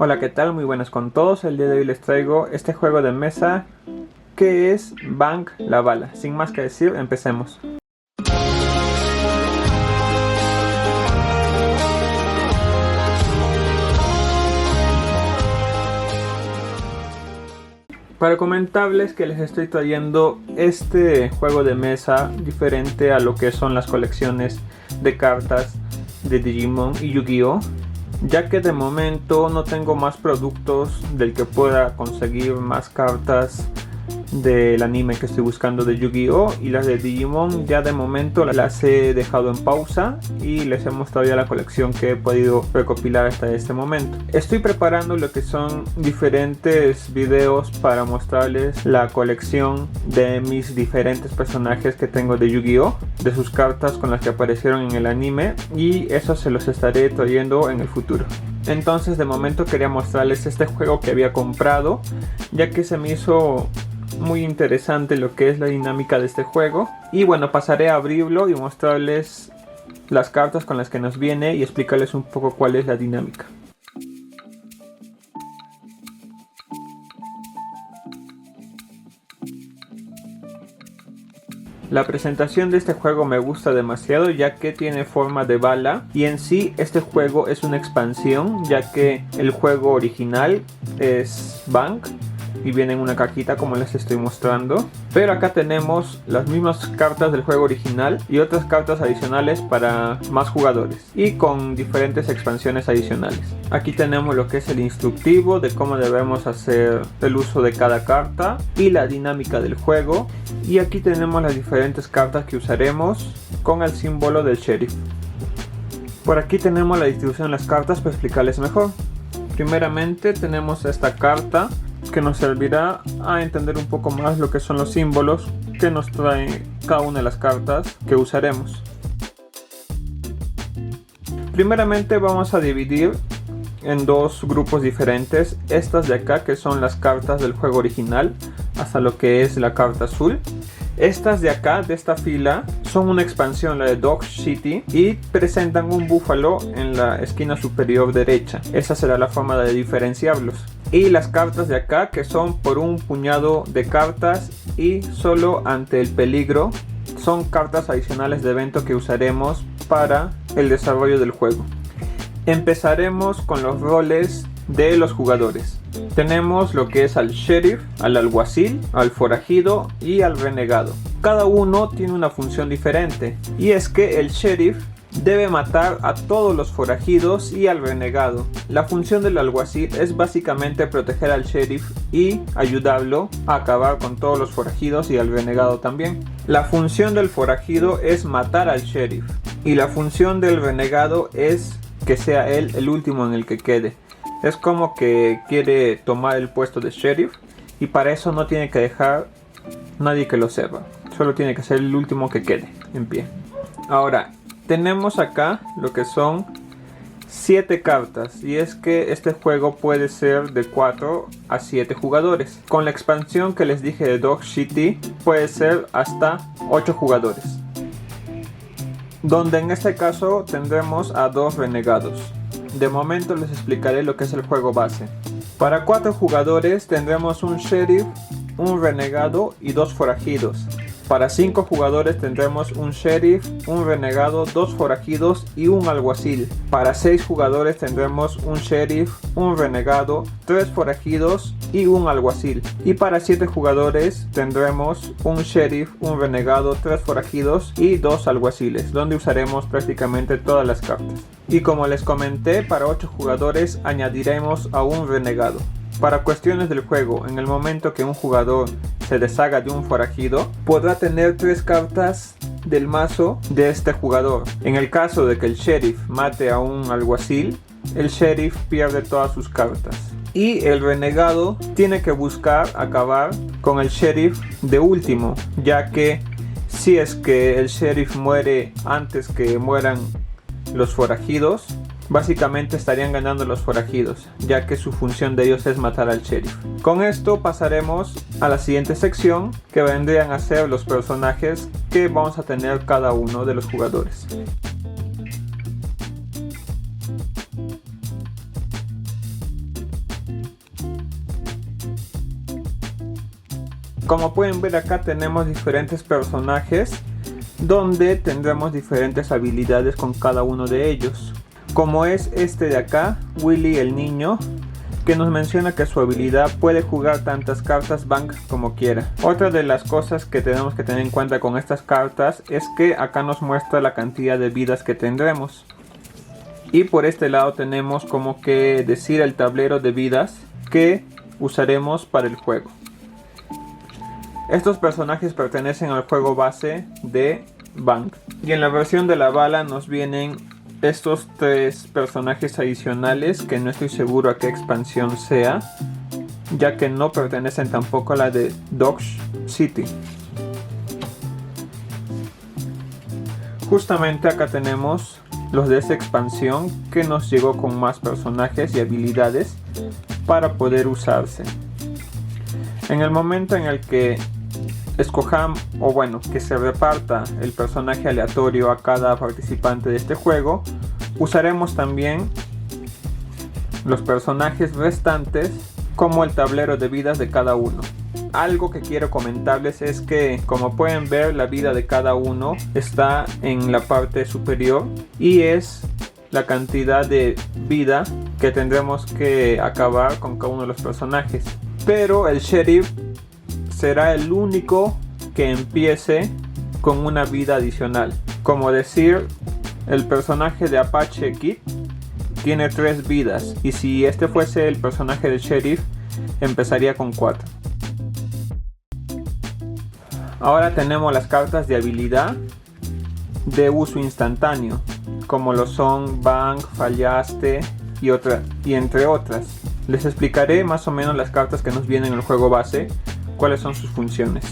Hola, ¿qué tal? Muy buenas con todos. El día de hoy les traigo este juego de mesa que es Bang la Bala. Sin más que decir, empecemos. Para comentarles que les estoy trayendo este juego de mesa diferente a lo que son las colecciones de cartas de Digimon y Yu-Gi-Oh! Ya que de momento no tengo más productos del que pueda conseguir más cartas del anime que estoy buscando de Yu-Gi-Oh! Y las de Digimon ya de momento las he dejado en pausa y les he mostrado ya la colección que he podido recopilar hasta este momento. Estoy preparando lo que son diferentes videos para mostrarles la colección de mis diferentes personajes que tengo de Yu-Gi-Oh! De sus cartas con las que aparecieron en el anime, y eso se los estaré trayendo en el futuro. Entonces de momento quería mostrarles este juego que había comprado, ya que se me hizo muy interesante lo que es la dinámica de este juego. Y bueno, pasaré a abrirlo y mostrarles las cartas con las que nos viene y explicarles un poco cuál es la dinámica. La presentación de este juego me gusta demasiado, ya que tiene forma de bala, y en sí este juego es una expansión, ya que el juego original es Bang y viene en una cajita como les estoy mostrando, pero acá tenemos las mismas cartas del juego original y otras cartas adicionales para más jugadores y con diferentes expansiones adicionales. Aquí tenemos lo que es el instructivo de cómo debemos hacer el uso de cada carta y la dinámica del juego, y aquí tenemos las diferentes cartas que usaremos con el símbolo del sheriff. Por aquí tenemos la distribución de las cartas para explicarles mejor. Primeramente tenemos esta carta que nos servirá a entender un poco más lo que son los símbolos que nos trae cada una de las cartas que usaremos. Primeramente vamos a dividir en dos grupos diferentes estas de acá, que son las cartas del juego original, hasta lo que es la carta azul. Estas de acá, de esta fila, son una expansión, la de Dog City, y presentan un búfalo en la esquina superior derecha. Esa será la forma de diferenciarlos. Y las cartas de acá, que son por un puñado de cartas y solo ante el peligro, son cartas adicionales de evento que usaremos para el desarrollo del juego. Empezaremos con los roles de los jugadores. Tenemos lo que es al sheriff, al alguacil, al forajido y al renegado. Cada uno tiene una función diferente, y es que el sheriff debe matar a todos los forajidos y al renegado. La función del alguacil es básicamente proteger al sheriff y ayudarlo a acabar con todos los forajidos y al renegado también. La función del forajido es matar al sheriff, y la función del renegado es que sea él el último en el que quede. Es como que quiere tomar el puesto de sheriff, y para eso no tiene que dejar nadie que lo sepa. Solo tiene que ser el último que quede en pie. Ahora, tenemos acá lo que son 7 cartas, y es que este juego puede ser de 4 a 7 jugadores. Con la expansión que les dije de Dog City puede ser hasta 8 jugadores, donde en este caso tendremos a 2 renegados. De momento les explicaré lo que es el juego base. Para 4 jugadores tendremos un sheriff, un renegado y 2 forajidos. Para 5 jugadores tendremos un sheriff, un renegado, 2 forajidos y un alguacil. Para 6 jugadores tendremos un sheriff, un renegado, 3 forajidos y un alguacil. Y para 7 jugadores tendremos un sheriff, un renegado, 3 forajidos y 2 alguaciles, donde usaremos prácticamente todas las cartas. Y como les comenté, para 8 jugadores añadiremos a un renegado. Para cuestiones del juego, en el momento que un jugador se deshaga de un forajido, podrá tener 3 cartas del mazo de este jugador. En el caso de que el sheriff mate a un alguacil, el sheriff pierde todas sus cartas. Y el renegado tiene que buscar acabar con el sheriff de último, ya que si es que el sheriff muere antes que mueran los forajidos, básicamente estarían ganando los forajidos, ya que su función de ellos es matar al sheriff. Con esto pasaremos a la siguiente sección, que vendrían a ser los personajes que vamos a tener cada uno de los jugadores. Como pueden ver, acá tenemos diferentes personajes donde tendremos diferentes habilidades con cada uno de ellos, como es este de acá, Willy el niño, que nos menciona que su habilidad puede jugar tantas cartas bank como quiera. Otra de las cosas que tenemos que tener en cuenta con estas cartas es que acá nos muestra la cantidad de vidas que tendremos, y por este lado tenemos como que decir el tablero de vidas que usaremos para el juego. Estos personajes pertenecen al juego base de Bank, y en la versión de la bala nos vienen estos 3 personajes adicionales que no estoy seguro a qué expansión sea, ya que no pertenecen tampoco a la de Dodge City. Justamente acá tenemos los de esa expansión que nos llegó con más personajes y habilidades para poder usarse. En el momento en el que escojamos, o bueno, que se reparta el personaje aleatorio a cada participante de este juego, usaremos también los personajes restantes como el tablero de vidas de cada uno. Algo que quiero comentarles es que, como pueden ver, la vida de cada uno está en la parte superior y es la cantidad de vida que tendremos que acabar con cada uno de los personajes. Pero el sheriff será el único que empiece con una vida adicional. Como decir, el personaje de Apache Kid tiene 3 vidas, y si este fuese el personaje del sheriff, empezaría con 4. Ahora tenemos las cartas de habilidad de uso instantáneo, como lo son Bank, Fallaste y entre otras. Les explicaré más o menos las cartas que nos vienen en el juego base, cuáles son sus funciones.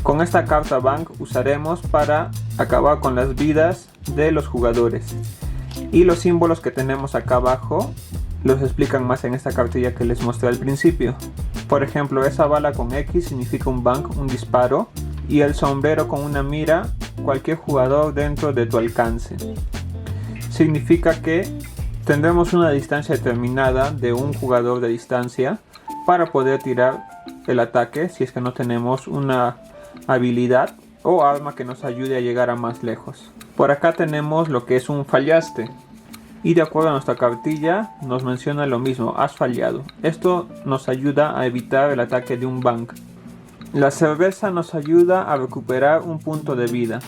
Con esta carta Bank usaremos para acabar con las vidas de los jugadores, y los símbolos que tenemos acá abajo los explican más en esta cartilla que les mostré al principio. Por ejemplo, esa bala con X significa un Bank, un disparo, y el sombrero con una mira, cualquier jugador dentro de tu alcance. Significa que tendremos una distancia determinada de un jugador de distancia para poder tirar el ataque si es que no tenemos una habilidad o arma que nos ayude a llegar a más lejos. Por acá tenemos lo que es un fallaste, y de acuerdo a nuestra cartilla nos menciona lo mismo: has fallado. Esto nos ayuda a evitar el ataque de un Bank. La cerveza nos ayuda a recuperar un punto de vida.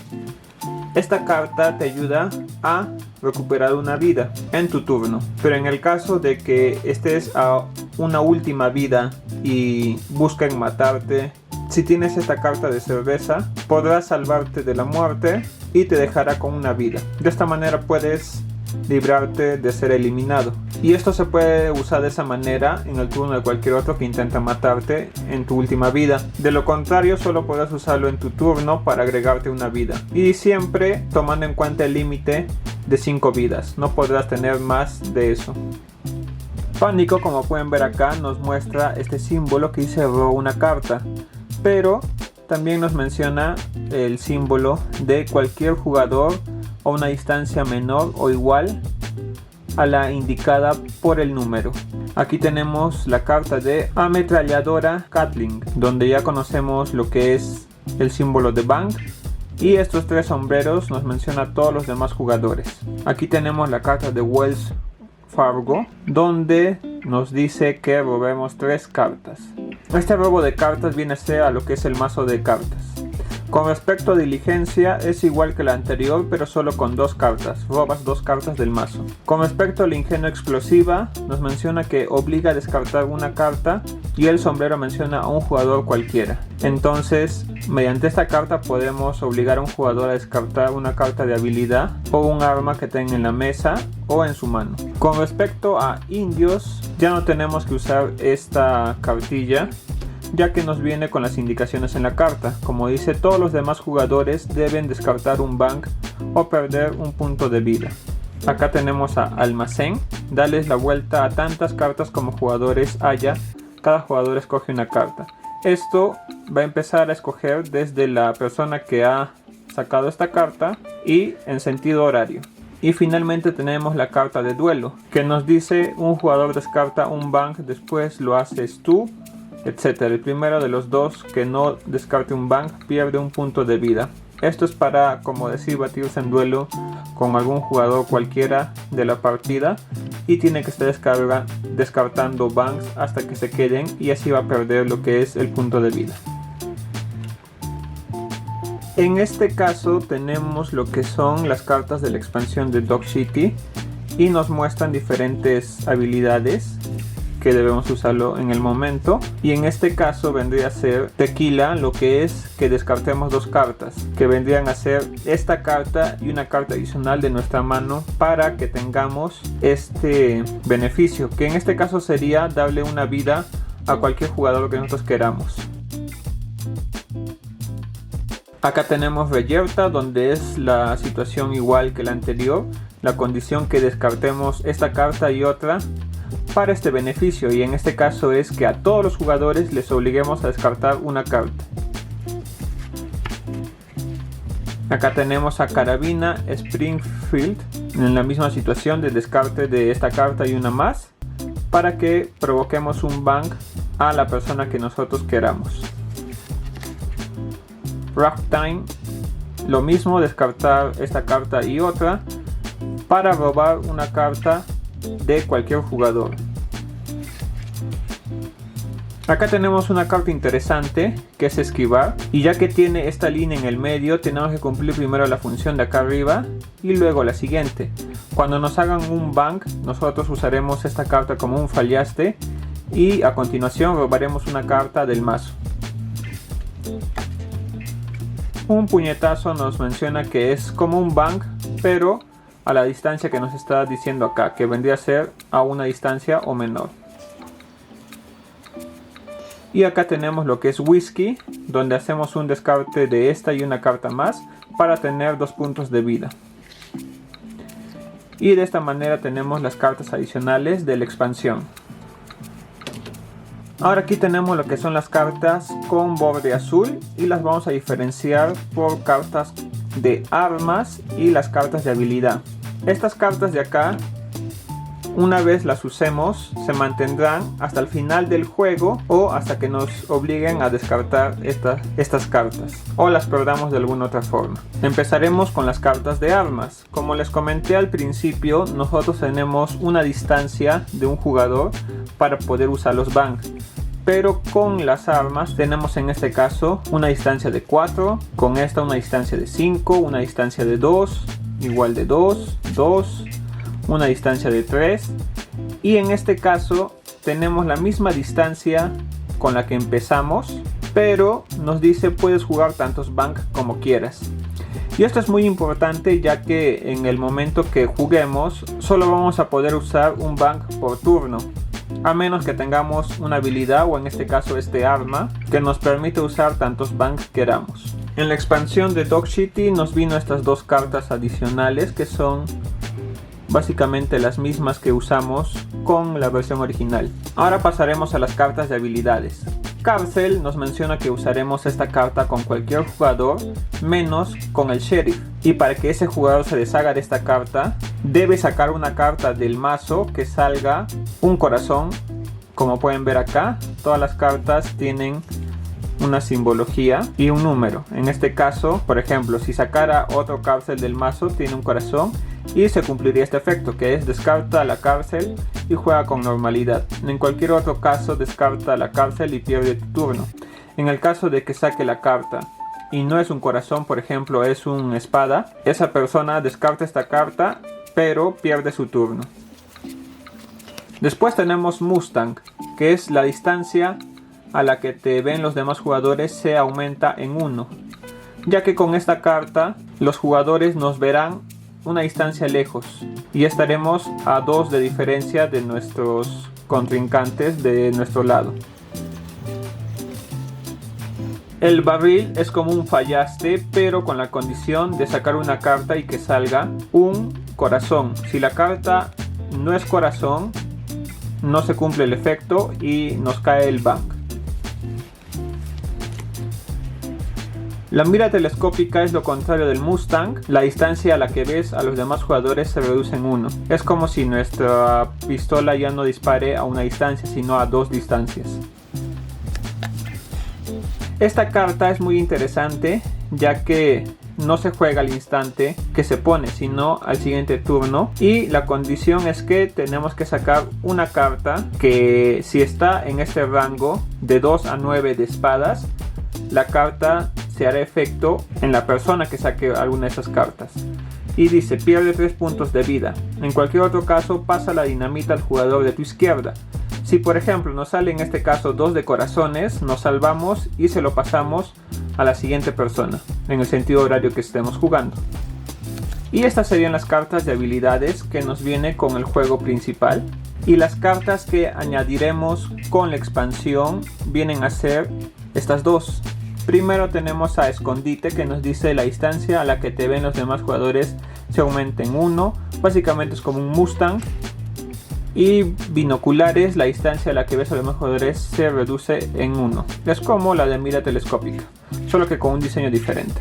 Esta carta te ayuda a recuperar una vida en tu turno, pero en el caso de que estés a una última vida y busquen matarte, si tienes esta carta de cerveza, podrás salvarte de la muerte y te dejará con una vida. De esta manera puedes librarte de ser eliminado, y esto se puede usar de esa manera en el turno de cualquier otro que intenta matarte en tu última vida. De lo contrario, solo podrás usarlo en tu turno para agregarte una vida, y siempre tomando en cuenta el límite de 5 vidas. No podrás tener más de eso. Pánico, como pueden ver acá, nos muestra este símbolo que dice robó una carta, pero también nos menciona el símbolo de cualquier jugador a una distancia menor o igual a la indicada por el número. Aquí tenemos la carta de ametralladora Gatling, donde ya conocemos lo que es el símbolo de Bank, y estos 3 sombreros nos menciona a todos los demás jugadores. Aquí tenemos la carta de Wells Fargo, donde nos dice que robemos 3 cartas. Este robo de cartas viene a ser a lo que es el mazo de cartas. Con respecto a diligencia, es igual que la anterior, pero solo con 2 cartas. Robas 2 cartas del mazo. Con respecto al ingenio explosiva, nos menciona que obliga a descartar una carta, y el sombrero menciona a un jugador cualquiera. Entonces, mediante esta carta podemos obligar a un jugador a descartar una carta de habilidad o un arma que tenga en la mesa o en su mano. Con respecto a indios, ya no tenemos que usar esta cartilla, ya que nos viene con las indicaciones en la carta. Como dice, todos los demás jugadores deben descartar un Bank o perder un punto de vida. Acá tenemos a almacén, darles la vuelta a tantas cartas como jugadores haya. Cada jugador escoge una carta. Esto va a empezar a escoger desde la persona que ha sacado esta carta y en sentido horario. Y finalmente tenemos la carta de duelo, que nos dice un jugador descarta un Bank, después lo haces tú etc. El primero de los dos que no descarte un bank pierde un punto de vida. Esto es para, como decir, batirse en duelo con algún jugador cualquiera de la partida y tiene que estar descartando banks hasta que se queden, y así va a perder lo que es el punto de vida. En este caso tenemos lo que son las cartas de la expansión de Dog City y nos muestran diferentes habilidades que debemos usarlo en el momento, y en este caso vendría a ser Tequila, lo que es que descartemos dos cartas que vendrían a ser esta carta y una carta adicional de nuestra mano para que tengamos este beneficio, que en este caso sería darle una vida a cualquier jugador que nosotros queramos. Acá tenemos Reyerta, donde es la situación igual que la anterior, la condición que descartemos esta carta y otra para este beneficio, y en este caso es que a todos los jugadores les obliguemos a descartar una carta. Acá tenemos a Carabina Springfield en la misma situación de descarte de esta carta y una más para que provoquemos un bank a la persona que nosotros queramos. Ragtime, lo mismo, descartar esta carta y otra para robar una carta de cualquier jugador. Acá tenemos una carta interesante que es esquivar, y ya que tiene esta línea en el medio tenemos que cumplir primero la función de acá arriba y luego la siguiente. Cuando nos hagan un bank nosotros usaremos esta carta como un fallaste y a continuación robaremos una carta del mazo. Un puñetazo nos menciona que es como un bank, pero a la distancia que nos está diciendo acá, que vendría a ser a una distancia o menor. Y acá tenemos lo que es Whisky, donde hacemos un descarte de esta y una carta más para tener 2 puntos de vida. Y de esta manera tenemos las cartas adicionales de la expansión. Ahora aquí tenemos lo que son las cartas con borde azul y las vamos a diferenciar por cartas de armas y las cartas de habilidad. Estas cartas de acá, una vez las usemos, se mantendrán hasta el final del juego o hasta que nos obliguen a descartar estas cartas o las perdamos de alguna otra forma. Empezaremos con las cartas de armas. Como les comenté al principio, nosotros tenemos una distancia de un jugador para poder usar los banks, pero con las armas tenemos en este caso una distancia de 4, con esta una distancia de 5, una distancia de 2, igual de 2, 2, una distancia de 3, y en este caso tenemos la misma distancia con la que empezamos, pero nos dice puedes jugar tantos bank como quieras. Y esto es muy importante, ya que en el momento que juguemos solo vamos a poder usar un bank por turno, a menos que tengamos una habilidad, o en este caso este arma, que nos permite usar tantos banks queramos. En la expansión de Dog City nos vino estas dos cartas adicionales que son básicamente las mismas que usamos con la versión original. Ahora pasaremos a las cartas de habilidades. Cárcel nos menciona que usaremos esta carta con cualquier jugador menos con el sheriff, y para que ese jugador se deshaga de esta carta debe sacar una carta del mazo que salga un corazón. Como pueden ver acá, todas las cartas tienen una simbología y un número. En este caso, por ejemplo, si sacara otro cárcel del mazo tiene un corazón y se cumpliría este efecto, que es descarta la cárcel y juega con normalidad. En cualquier otro caso descarta la cárcel y pierde tu turno. En el caso de que saque la carta y no es un corazón, por ejemplo es una espada, esa persona descarta esta carta pero pierde su turno. Después tenemos Mustang, que es la distancia a la que te ven los demás jugadores se aumenta en 1, ya que con esta carta los jugadores nos verán una distancia lejos y estaremos a 2 de diferencia de nuestros contrincantes de nuestro lado. El barril es como un fallaste, pero con la condición de sacar una carta y que salga un corazón. Si la carta no es corazón, no se cumple el efecto y nos cae el bank. La mira telescópica es lo contrario del Mustang. La distancia a la que ves a los demás jugadores se reduce en 1. Es como si nuestra pistola ya no dispare a una distancia, sino a 2 distancias. Esta carta es muy interesante ya que no se juega al instante que se pone, sino al siguiente turno, y la condición es que tenemos que sacar una carta que, si está en este rango de 2 a 9 de espadas, la carta se hará efecto en la persona que saque alguna de esas cartas. Y dice: pierde 3 puntos de vida. En cualquier otro caso, pasa la dinamita al jugador de tu izquierda. Si por ejemplo nos sale en este caso 2 de corazones, nos salvamos y se lo pasamos a la siguiente persona, en el sentido horario que estemos jugando. Y estas serían las cartas de habilidades que nos viene con el juego principal. Y las cartas que añadiremos con la expansión vienen a ser estas dos. Primero tenemos a Escondite, que nos dice: la distancia a la que te ven los demás jugadores se aumenta en 1. Básicamente es como un Mustang. Y Binoculares, la distancia a la que ves a los demás jugadores se reduce en 1. Es como la de mira telescópica, solo que con un diseño diferente.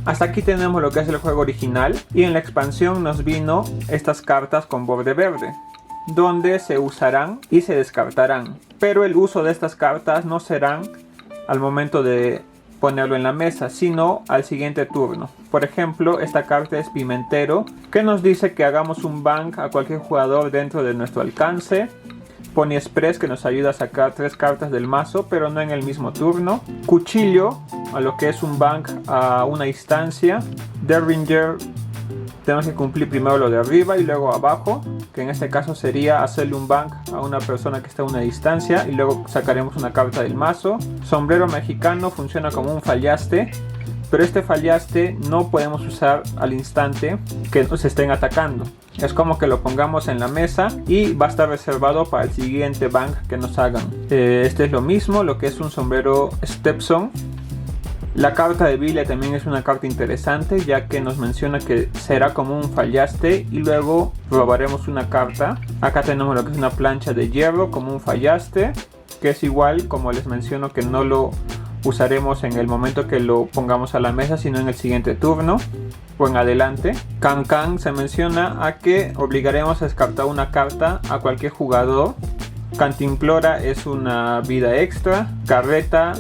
Hasta aquí tenemos lo que es el juego original, y en la expansión nos vino estas cartas con borde verde, donde se usarán y se descartarán. Pero el uso de estas cartas no serán al momento de ponerlo en la mesa, sino al siguiente turno. Por ejemplo, esta carta es Pimentero, que nos dice que hagamos un bank a cualquier jugador dentro de nuestro alcance. Pony Express, que nos ayuda a sacar 3 cartas del mazo, pero no en el mismo turno. Cuchillo, a lo que es un bank a una distancia. Derringer, tenemos que cumplir primero lo de arriba y luego abajo, que en este caso sería hacerle un bank a una persona que está a una distancia, y luego sacaremos una carta del mazo. Sombrero Mexicano funciona como un fallaste, pero este fallaste no podemos usar al instante que nos estén atacando. Es como que lo pongamos en la mesa y va a estar reservado para el siguiente bank que nos hagan. Este es lo mismo, lo que es un sombrero Stepson. La carta de Bile también es una carta interesante, ya que nos menciona que será como un fallaste y luego robaremos una carta. Acá tenemos lo que es una plancha de hierro como un fallaste, que es igual, como les menciono, que no lo usaremos en el momento que lo pongamos a la mesa, sino en el siguiente turno o en adelante. Can se menciona a que obligaremos a descartar una carta a cualquier jugador. Cantimplora es una vida extra. Carreta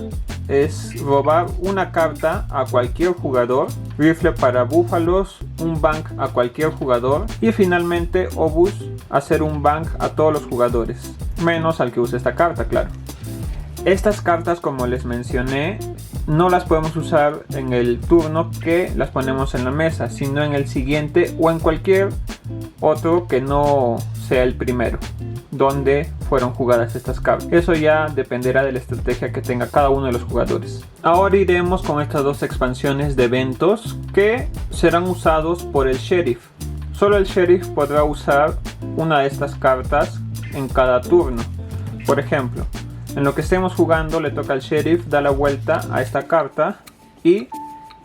es robar una carta a cualquier jugador. Rifle para búfalos, un bank a cualquier jugador. Y finalmente Obus, hacer un bank a todos los jugadores, menos al que use esta carta, claro. Estas cartas, como les mencioné, no las podemos usar en el turno que las ponemos en la mesa, sino en el siguiente o en cualquier otro que no sea el primero donde fueron jugadas estas cartas. Eso ya dependerá de la estrategia que tenga cada uno de los jugadores. Ahora iremos con estas dos expansiones de eventos que serán usados por el sheriff. Solo el sheriff podrá usar una de estas cartas en cada turno. Por ejemplo, en lo que estemos jugando le toca al sheriff dar la vuelta a esta carta y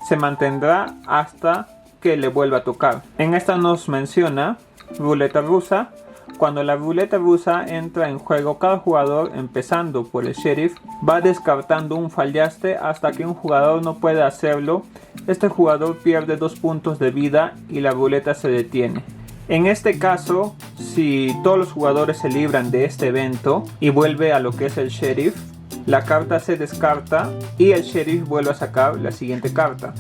se mantendrá hasta que le vuelva a tocar. En esta nos menciona ruleta rusa. Cuando la ruleta rusa entra en juego, cada jugador, empezando por el sheriff, va descartando un fallaste hasta que un jugador no puede hacerlo. Este jugador pierde 2 puntos de vida y la ruleta se detiene. En este caso, si todos los jugadores se libran de este evento y vuelve a lo que es el sheriff, la carta se descarta y el sheriff vuelve a sacar la siguiente carta.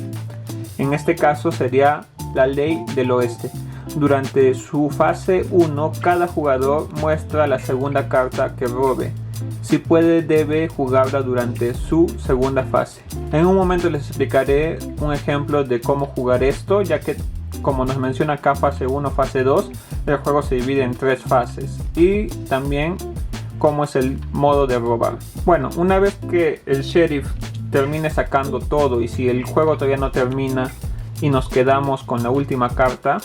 En este caso sería la ley del oeste. Durante su fase 1, cada jugador muestra la segunda carta que robe. Si puede, debe jugarla durante su segunda fase. En un momento les explicaré un ejemplo de cómo jugar esto, ya que, como nos menciona acá, fase 1, fase 2, el juego se divide en 3 fases. Y también cómo es el modo de robar. Bueno, una vez que el sheriff termine sacando todo, y si el juego todavía no termina y nos quedamos con la última carta,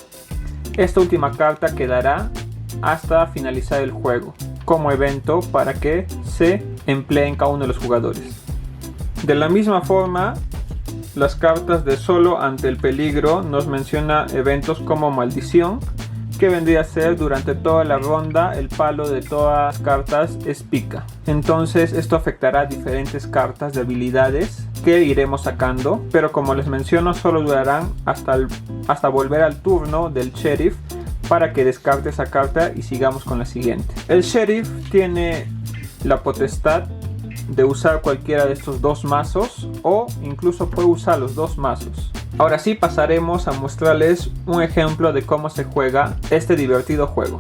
esta última carta quedará hasta finalizar el juego como evento para que se emplee en cada uno de los jugadores. De la misma forma, las cartas de solo ante el peligro nos menciona eventos como maldición, que vendría a ser durante toda la ronda el palo de todas las cartas es pica. Entonces esto afectará a diferentes cartas de habilidades que iremos sacando, pero como les menciono, solo durarán hasta volver al turno del sheriff para que descarte esa carta y sigamos con la siguiente. El sheriff tiene la potestad de usar cualquiera de estos dos mazos o incluso puede usar los dos mazos. Ahora sí pasaremos a mostrarles un ejemplo de cómo se juega este divertido juego.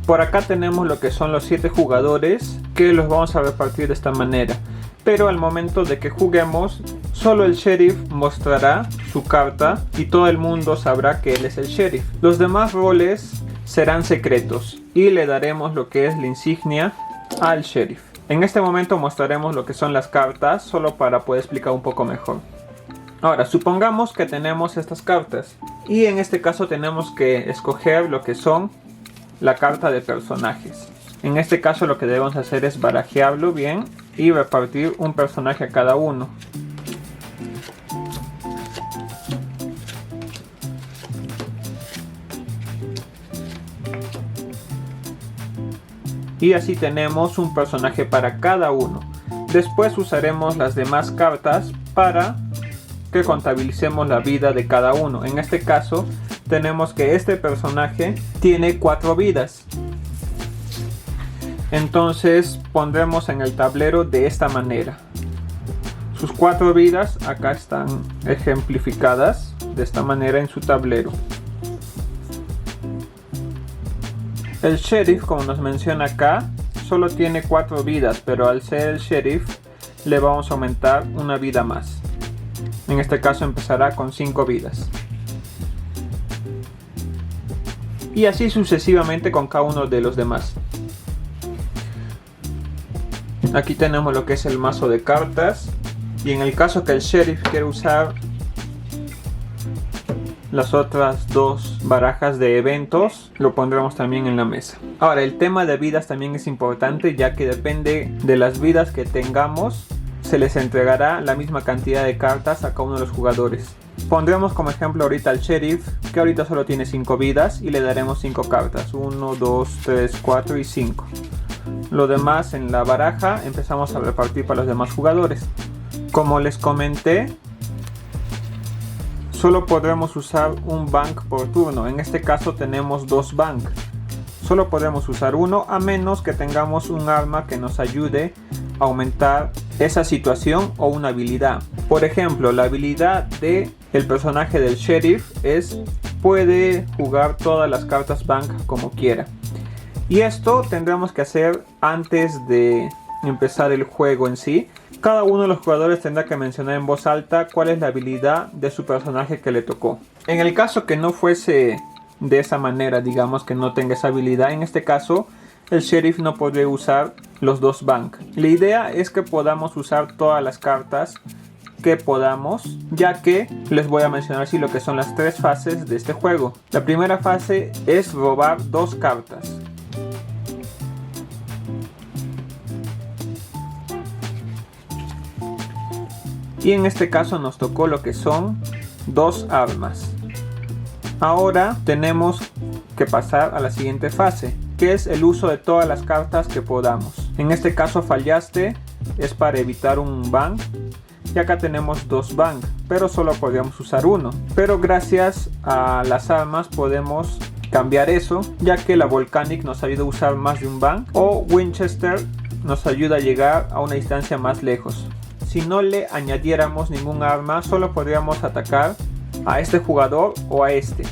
Por acá tenemos lo que son los 7 jugadores que los vamos a repartir de esta manera. Pero al momento de que juguemos, solo el sheriff mostrará su carta y todo el mundo sabrá que él es el sheriff. Los demás roles serán secretos y le daremos lo que es la insignia al sheriff. En este momento mostraremos lo que son las cartas solo para poder explicar un poco mejor. Ahora, supongamos que tenemos estas cartas y en este caso tenemos que escoger lo que son la carta de personajes. En este caso lo que debemos hacer es barajearlo bien y repartir un personaje a cada uno. Y así tenemos un personaje para cada uno. Después usaremos las demás cartas para que contabilicemos la vida de cada uno. En este caso tenemos que este personaje tiene 4 vidas. Entonces pondremos en el tablero de esta manera. Sus 4 vidas acá están ejemplificadas de esta manera en su tablero. El sheriff, como nos menciona acá, solo tiene 4 vidas, pero al ser el sheriff le vamos a aumentar una vida más. En este caso empezará con 5 vidas. Y así sucesivamente con cada uno de los demás. Aquí tenemos lo que es el mazo de cartas. Y en el caso que el sheriff quiere usar las otras 2 barajas de eventos, lo pondremos también en la mesa. Ahora, el tema de vidas también es importante, ya que depende de las vidas que tengamos, se les entregará la misma cantidad de cartas a cada uno de los jugadores. Pondremos como ejemplo ahorita al sheriff, que ahorita solo tiene 5 vidas, y le daremos 5 cartas. 1, 2, 3, 4 y 5. Lo demás en la baraja empezamos a repartir para los demás jugadores. Como les comenté, solo podremos usar un bank por turno. En este caso tenemos 2 bank. Solo podemos usar uno a menos que tengamos un arma que nos ayude a aumentar esa situación o una habilidad. Por ejemplo, la habilidad de el personaje del sheriff es puede jugar todas las cartas bank como quiera. Y esto tendremos que hacer antes de empezar el juego en sí. Cada uno de los jugadores tendrá que mencionar en voz alta cuál es la habilidad de su personaje que le tocó. En el caso que no fuese de esa manera, digamos que no tenga esa habilidad, en este caso el sheriff no podría usar los 2 bank. La idea es que podamos usar todas las cartas que podamos, ya que les voy a mencionar así lo que son las 3 fases de este juego. La primera fase es robar 2 cartas. Y en este caso nos tocó lo que son 2 armas. Ahora tenemos que pasar a la siguiente fase, que es el uso de todas las cartas que podamos. En este caso fallaste, es para evitar un ban. Y acá tenemos 2 bank, pero solo podríamos usar uno. Pero gracias a las armas podemos cambiar eso, ya que la Volcanic nos ayuda a usar más de un bank, o Winchester nos ayuda a llegar a una distancia más lejos. Si no le añadiéramos ningún arma, solo podríamos atacar a este jugador o a este.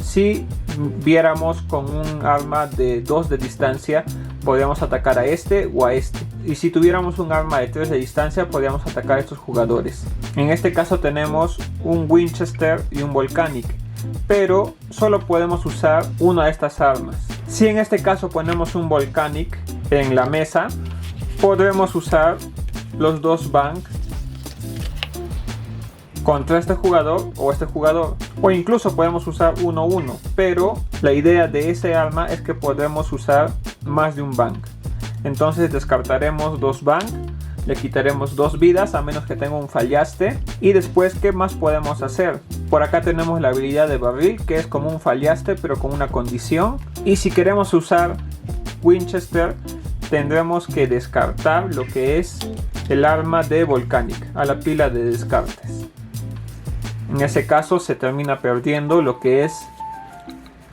Si viéramos con un arma de 2 de distancia, podríamos atacar a este o a este. Y si tuviéramos un arma de 3 de distancia, podríamos atacar a estos jugadores. En este caso tenemos un Winchester y un Volcanic, pero solo podemos usar una de estas armas. Si en este caso ponemos un Volcanic en la mesa, podremos usar los 2 bank contra este jugador o este jugador, o incluso podemos usar 1-1, pero la idea de ese arma es que podemos usar más de un bank. Entonces descartaremos 2 bank, le quitaremos 2 vidas a menos que tenga un fallaste. Y después, ¿qué más podemos hacer? Por acá tenemos la habilidad de barril, que es como un fallaste pero con una condición. Y si queremos usar Winchester, tendremos que descartar lo que es el arma de Volcanic a la pila de descartes. En ese caso se termina perdiendo lo que es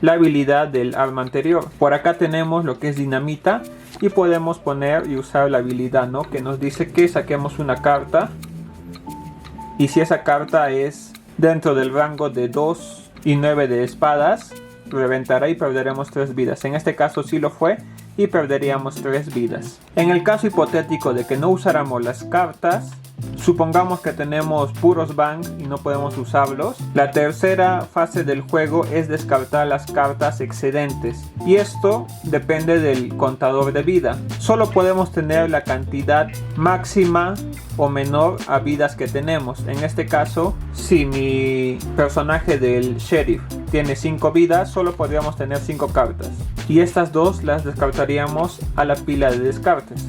la habilidad del arma anterior. Por acá tenemos lo que es dinamita, y podemos poner y usar la habilidad, ¿no? Que nos dice que saquemos una carta y si esa carta es dentro del rango de 2 y 9 de espadas, reventará y perderemos 3 vidas. En este caso sí lo fue y perderíamos 3 vidas. En el caso hipotético de que no usáramos las cartas, supongamos que tenemos puros bangs y no podemos usarlos, la tercera fase del juego es descartar las cartas excedentes y esto depende del contador de vida. Solo podemos tener la cantidad máxima o menor a vidas que tenemos. En este caso, si mi personaje del sheriff tiene 5 vidas, solo podríamos tener 5 cartas y estas dos las descartaríamos a la pila de descartes.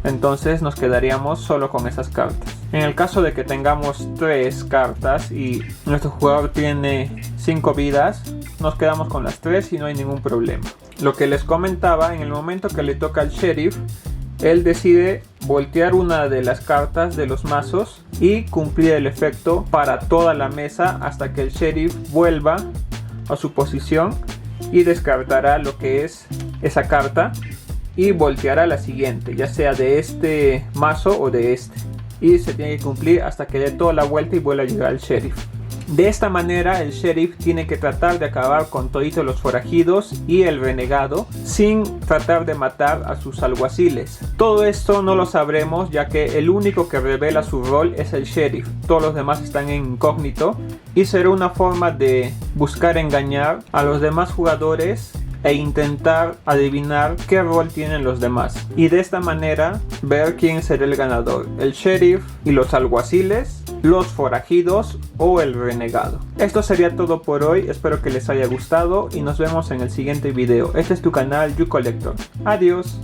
Entonces nos quedaríamos solo con esas cartas. En el caso de que tengamos 3 cartas y nuestro jugador tiene 5 vidas, nos quedamos con las 3 y no hay ningún problema. Lo que les comentaba, en el momento que le toca al sheriff, él decide voltear una de las cartas de los mazos y cumplir el efecto para toda la mesa hasta que el sheriff vuelva a su posición y descartará lo que es esa carta y volteará la siguiente, ya sea de este mazo o de este, y se tiene que cumplir hasta que dé toda la vuelta y vuelva a llegar el sheriff. De esta manera el sheriff tiene que tratar de acabar con toditos los forajidos y el renegado sin tratar de matar a sus alguaciles. Todo esto no lo sabremos ya que el único que revela su rol es el sheriff, todos los demás están en incógnito y será una forma de buscar engañar a los demás jugadores e intentar adivinar qué rol tienen los demás y de esta manera ver quién será el ganador, el sheriff y los alguaciles, los forajidos o el renegado. Esto sería todo por hoy, espero que les haya gustado y nos vemos en el siguiente video. Este es tu canal You Collector. Adiós.